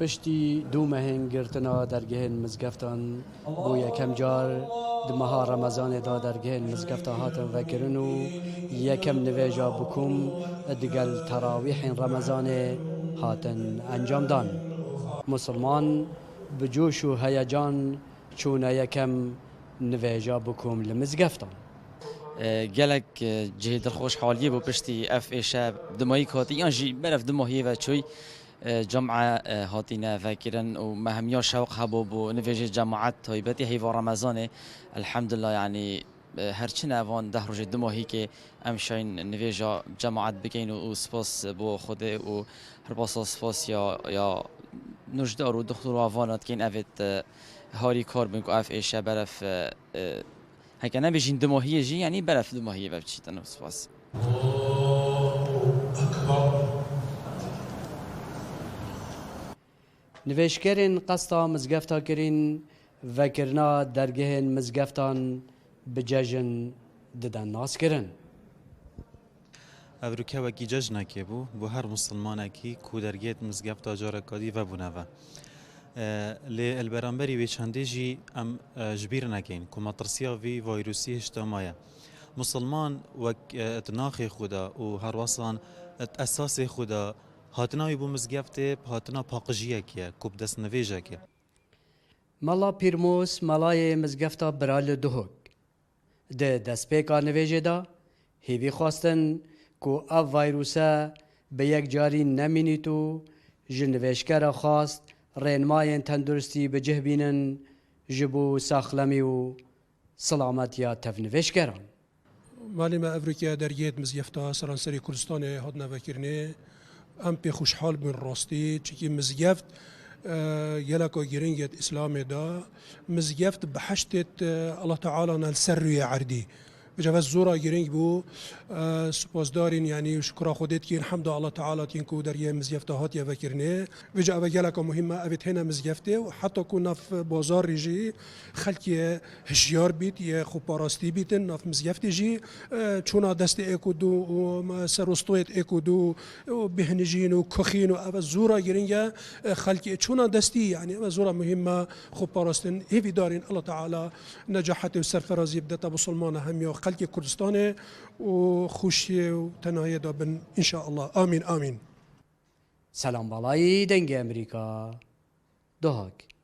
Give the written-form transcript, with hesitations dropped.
پشتی دو مهنگ گرتنا درگه مزگفتان بو یکم جار دمها رمضان دا درگه مزگفتا هاتن وکرن و یکم نویجا بکم دگل تراویح رمضان هاتن انجام دان. مسلمان بجوش و هیجان چون یکم نویجا بکم لمزگفتان. گلک جهد خوش حالیه با پشتی اف ایشه دمایی کاتی یا جی برف دماهی و چوی جمعه هاتینا فاكرا ومهميا شوق هبو نفيج جماعات تايبتي هيفا رمضان الحمد لله يعني هرچن اوان ده روز دماهی که امشاین نفيجا جماعات بكين وسپاس بو خوده و هرباس سپاس یا نجدار و دختر اوانات كين افت هاري کار بنكو اف ایشه برف هكا نبيجين دماهی جي يعني برف دماهی و بچيتن سپاس. نویشکرین قصدا مزگفتا کرین و کرنا درگه مزگفتان بججن ددن ناس کرن. افروکه وکی ججنه که بو هر مسلمانه کی کو درگه مزگفتا جارکادی و بونوه. لی البرانبری و چنده جی ام جبیر نکین که مطرسیا وی ویروسی اجتماعی. مسلمان وک اتناخ خدا و هر وصلان اساس خدا هاتناوی بو مزگفته هاتنا پاقجیه که کوب دست نویجه که مالا پیرموس مالای مزگفتا برال دهوک ده دست پیکا نویجه دا هیوی خواستن که او ویروسه به یک جاری نمینیتو جنویشکر خواست رینماین تندرستی به جهبینن جبو ساخلمی و سلامتی تفنویشکران. مالی ما افریقیا درگیت مزگفتا سرانسری کردستان هات نوکرنه ام پی خوشحال بین راستی چکی مزگفت یلکو گرینگت اسلام دا مزگفت بحشتت الله تعالی نال سروی عردی بجاوز زورا گرینگ بو سپاسدارین یعنی شکر خودت کین حمد الله تعالی کین کو در یه مزگفت هات یا وکرنه وجا اوه یلکو مهمه اوت هنا مزگفته و حتی کو نف بازار ریجی خلکی هشیار بیت یا خو پاراستی بیتن نف مزگفت جی چونا دست اکو دو و سروستویت اکو دو و بهنجین و کخین و اوه زورا گرینگ خلکی چونا دستی یعنی اوه زورا مهمه خو پاراستن هیوی دارین الله تعالی نجاحت و سرفرازی بدتا بسلمان همی خلق کردستان و خوشی و تنهایی دابن ان شاء الله آمین آمین. سلام بالای دنگ امریکا دهاک.